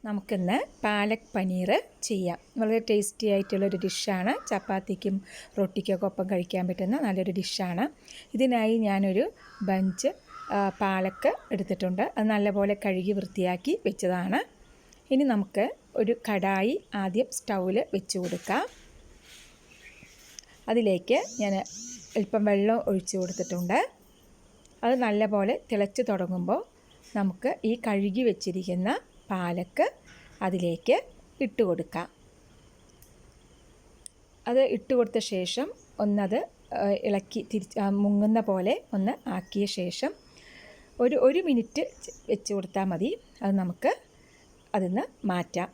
നമുക്കിന്ന് പാലക് പനീർ ചെയ്യാം. വളരെ ടേസ്റ്റി ആയിട്ടുള്ളൊരു ഡിഷാണ്. ചപ്പാത്തിക്കും റൊട്ടിക്കൊക്കെ ഒപ്പം കഴിക്കാൻ പറ്റുന്ന നല്ലൊരു ഡിഷാണ്. ഇതിനായി ഞാനൊരു ബഞ്ച് പാലക്ക് എടുത്തിട്ടുണ്ട്. അത് നല്ലപോലെ കഴുകി വൃത്തിയാക്കി വെച്ചതാണ്. ഇനി നമുക്ക് ഒരു കടായി ആദ്യം സ്റ്റൗവിൽ വെച്ച് കൊടുക്കാം. അതിലേക്ക് ഞാൻ അല്പം വെള്ളം ഒഴിച്ച് കൊടുത്തിട്ടുണ്ട്. അത് നല്ലപോലെ തിളച്ച് തുടങ്ങുമ്പോൾ നമുക്ക് ഈ കഴുകി വെച്ചിരിക്കുന്ന പാലക്ക് അതിലേക്ക് ഇട്ട് കൊടുക്കാം. അത് ഇട്ട് കൊടുത്ത ശേഷം ഒന്നത് ഇളക്കി മുങ്ങുന്ന പോലെ ഒന്ന് ആക്കിയ ശേഷം ഒരു മിനിറ്റ് വെച്ച് കൊടുത്താൽ മതി. അത് നമുക്ക് അതിൽ നിന്ന് മാറ്റാം.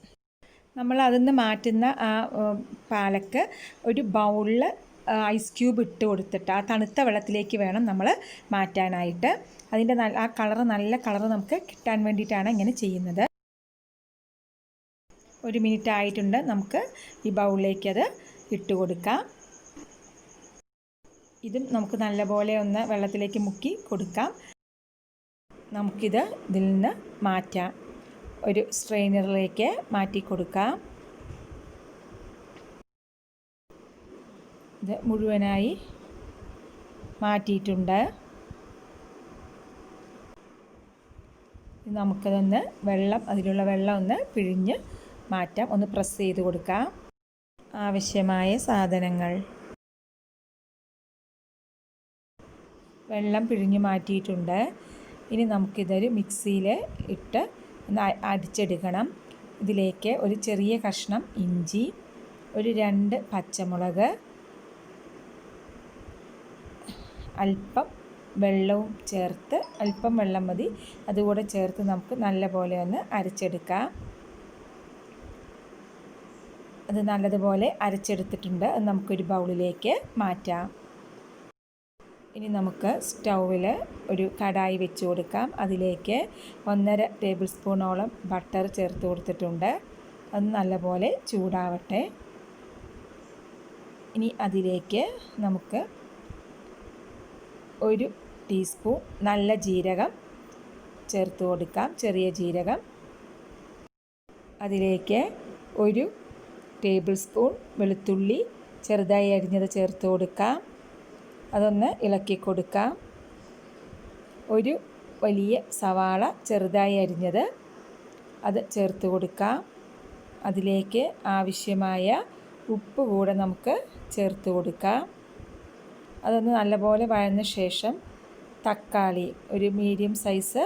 നമ്മൾ അതിൽ നിന്ന് മാറ്റുന്ന ആ പാലക്ക് ഒരു ബൗളിൽ ഐസ് ക്യൂബ് ഇട്ട് കൊടുത്തിട്ട് ആ തണുത്ത വെള്ളത്തിലേക്ക് വേണം നമ്മൾ മാറ്റാനായിട്ട്. അതിൻ്റെ ആ കളറ് നല്ല കളറ് നമുക്ക് കിട്ടാൻ വേണ്ടിയിട്ടാണ് ഇങ്ങനെ ചെയ്യുന്നത്. ഒരു മിനിറ്റ് ആയിട്ടുണ്ട്. നമുക്ക് ഈ ബൗളിലേക്ക് അത് ഇട്ട് കൊടുക്കാം. ഇതും നമുക്ക് നല്ലപോലെ ഒന്ന് വെള്ളത്തിലേക്ക് മുക്കി കൊടുക്കാം. നമുക്കിത് ഇതിൽ നിന്ന് മാറ്റാം. ഒരു സ്ട്രെയിനറിലേക്ക് മാറ്റി കൊടുക്കാം. ഇത് മുഴുവനായി മാറ്റിയിട്ടുണ്ട്. നമുക്കതൊന്ന് അതിലുള്ള വെള്ളം ഒന്ന് പിഴിഞ്ഞ് മാറ്റാം. ഒന്ന് പ്രസ് ചെയ്ത് കൊടുക്കാം. ആവശ്യമായ സാധനങ്ങൾ: വെള്ളം പിഴിഞ്ഞ് മാറ്റിയിട്ടുണ്ട്. ഇനി നമുക്കിതൊരു മിക്സിയിൽ ഇട്ട് ഒന്ന് അടിച്ചെടുക്കണം. ഇതിലേക്ക് ഒരു ചെറിയ കഷ്ണം ഇഞ്ചി, ഒരു 2 പച്ചമുളക്, അല്പം വെള്ളവും ചേർത്ത്, അല്പം വെള്ളം മതി, അതുകൂടെ ചേർത്ത് നമുക്ക് നല്ലപോലെ ഒന്ന് അരച്ചെടുക്കാം. അത് നല്ലതുപോലെ അരച്ചെടുത്തിട്ടുണ്ട്. അത് നമുക്കൊരു ബൗളിലേക്ക് മാറ്റാം. ഇനി നമുക്ക് സ്റ്റൗവിൽ ഒരു കടായി വെച്ച് കൊടുക്കാം. അതിലേക്ക് 1.5 ടേബിൾ സ്പൂണോളം ബട്ടർ ചേർത്ത് കൊടുത്തിട്ടുണ്ട്. അത് നല്ലപോലെ ചൂടാവട്ടെ. ഇനി അതിലേക്ക് നമുക്ക് 1 ടീസ്പൂൺ നല്ല ജീരകം ചേർത്ത് കൊടുക്കാം, ചെറിയ ജീരകം. അതിലേക്ക് 1 ടേബിൾ സ്പൂൺ വെളുത്തുള്ളി ചെറുതായി അരിഞ്ഞത് ചേർത്ത് കൊടുക്കാം. അതൊന്ന് ഇളക്കി കൊടുക്കാം. 1 വലിയ സവാള ചെറുതായി അരിഞ്ഞത് അത് ചേർത്ത് കൊടുക്കാം. അതിലേക്ക് ആവശ്യമായ ഉപ്പ് കൂടെ നമുക്ക് ചേർത്ത് കൊടുക്കാം. അതൊന്ന് നല്ലപോലെ വഴന്ന ശേഷം തക്കാളി, ഒരു മീഡിയം സൈസ്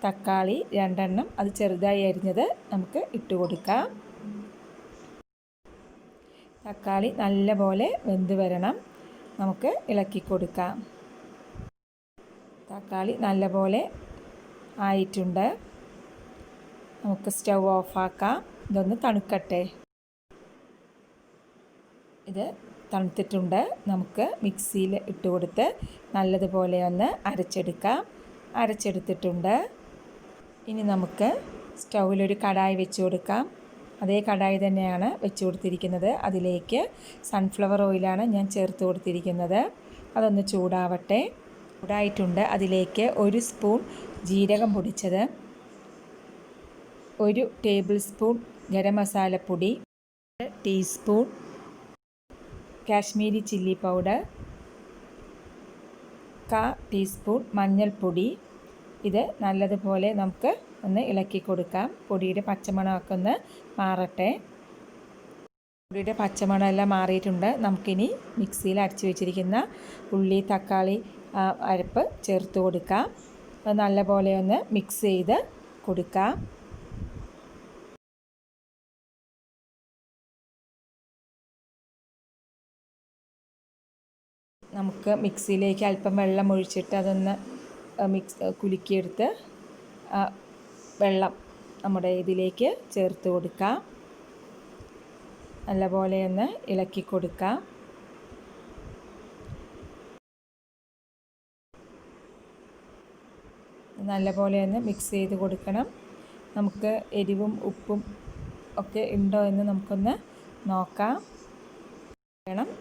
തക്കാളി 2 എണ്ണം അത് ചെറുതായി അരിഞ്ഞത് നമുക്ക് ഇട്ട് കൊടുക്കാം. തക്കാളി നല്ലപോലെ വെന്ത് വരണം. നമുക്ക് ഇളക്കി കൊടുക്കാം. തക്കാളി നല്ലപോലെ ആയിട്ടുണ്ട്. നമുക്ക് സ്റ്റൗ ഓഫാക്കാം. ഇതൊന്ന് തണുക്കട്ടെ. ഇത് തണുത്തിട്ടുണ്ട്. നമുക്ക് മിക്സിയിൽ ഇട്ട് കൊടുത്ത് നല്ലതുപോലെ ഒന്ന് അരച്ചെടുത്തിട്ടുണ്ട്. ഇനി നമുക്ക് സ്റ്റൗവിലൊരു കടായി വെച്ച് കൊടുക്കാം. അതേ കടായി തന്നെയാണ് വെച്ച് കൊടുത്തിരിക്കുന്നത്. അതിലേക്ക് സൺഫ്ലവർ ഓയിലാണ് ഞാൻ ചേർത്ത് കൊടുത്തിരിക്കുന്നത്. അതൊന്ന് ചൂടായിട്ടുണ്ട്. അതിലേക്ക് 1 സ്പൂൺ ജീരകം പൊടിച്ചത്, 1 ടേബിൾ സ്പൂൺ ഗരം മസാലപ്പൊടി, 1 teaspoon Kashmiri chilli powder, 1/4 teaspoon മഞ്ഞൾപ്പൊടി. ഇത് നല്ലതുപോലെ നമുക്ക് ഒന്ന് ഇളക്കി കൊടുക്കാം. പൊടിയുടെ പച്ചമണമൊക്കെ ഒന്ന് മാറട്ടെ. പൊടിയുടെ പച്ചമണം എല്ലാം മാറിയിട്ടുണ്ട്. നമുക്കിനി മിക്സിയിൽ അരച്ച് വെച്ചിരിക്കുന്ന ഉള്ളി തക്കാളി അരപ്പ് ചേർത്ത് കൊടുക്കാം. അത് നല്ലപോലെ ഒന്ന് മിക്സ് ചെയ്ത് കൊടുക്കാം. നമുക്ക് മിക്സിയിലേക്ക് അല്പം വെള്ളം ഒഴിച്ചിട്ട് അതൊന്ന് കുലുക്കിയെടുത്ത് വെള്ളം നമ്മുടെ ഇതിലേക്ക് ചേർത്ത് കൊടുക്കാം. നല്ലപോലെ ഒന്ന് ഇളക്കി കൊടുക്കാം. നല്ലപോലെ ഒന്ന് മിക്സ് ചെയ്ത് കൊടുക്കണം. നമുക്ക് എരിവും ഉപ്പും ഒക്കെ ഉണ്ടോ എന്ന് നമുക്കൊന്ന് നോക്കാം.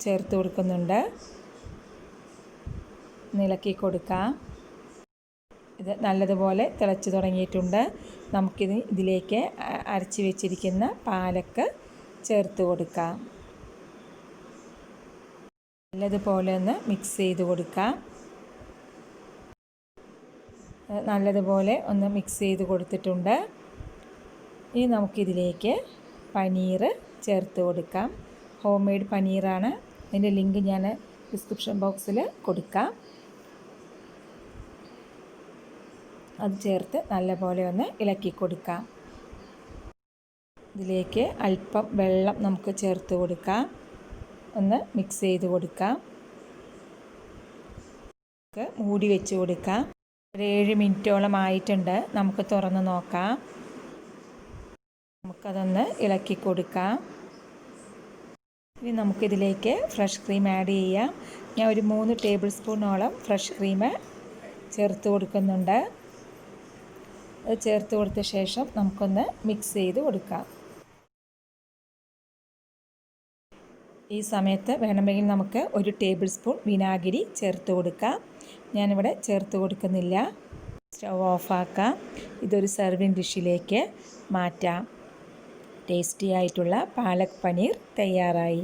ചേർത്ത് കൊടുക്കുന്നുണ്ട്. ഇളക്കി കൊടുക്കാം. ഇത് നല്ലതുപോലെ തിളച്ച് തുടങ്ങിയിട്ടുണ്ട്. ഇതിലേക്ക് അരച്ച് വെച്ചിരിക്കുന്ന പാലക്ക് ചേർത്ത് കൊടുക്കാം. നല്ലതുപോലെ ഒന്ന് മിക്സ് ചെയ്ത് കൊടുക്കാം. നല്ലതുപോലെ ഒന്ന് മിക്സ് ചെയ്ത് കൊടുത്തിട്ടുണ്ട്. ഇനി നമുക്കിതിലേക്ക് പനീർ ചേർത്ത് കൊടുക്കാം. ഹോം മെയ്ഡ് പനീറാണ്. അതിൻ്റെ ലിങ്ക് ഞാൻ ഡിസ്ക്രിപ്ഷൻ ബോക്സിൽ കൊടുക്കാം. അത് ചേർത്ത് നല്ലപോലെ ഒന്ന് ഇളക്കി കൊടുക്കാം. ഇതിലേക്ക് അല്പം വെള്ളം നമുക്ക് ചേർത്ത് കൊടുക്കാം. ഒന്ന് മിക്സ് ചെയ്ത് കൊടുക്കാം. മൂടി വെച്ച് കൊടുക്കാം. ഒരു 7 മിനിറ്റോളം ആയിട്ടുണ്ട്. നമുക്ക് തുറന്ന് നോക്കാം. നമുക്കതൊന്ന് ഇളക്കി കൊടുക്കാം. ഇനി നമുക്കിതിലേക്ക് ഫ്രഷ് ക്രീം ആഡ് ചെയ്യാം. ഞാൻ ഒരു 3 ടേബിൾ സ്പൂണോളം ഫ്രഷ് ക്രീം ചേർത്ത് കൊടുക്കുന്നുണ്ട്. അത് ചേർത്ത് കൊടുത്ത ശേഷം നമുക്കൊന്ന് മിക്സ് ചെയ്ത് കൊടുക്കാം. ഈ സമയത്ത് വേണമെങ്കിൽ നമുക്ക് 1 ടേബിൾ സ്പൂൺ വിനാഗിരി ചേർത്ത് കൊടുക്കാം. ഞാനിവിടെ ചേർത്ത് കൊടുക്കുന്നില്ല. സ്റ്റവ് ഓഫാക്കാം. ഇതൊരു സെർവിങ് ഡിഷിലേക്ക് മാറ്റാം. ടേസ്റ്റി ആയിട്ടുള്ള പാലക് പനീർ തയ്യാറായി.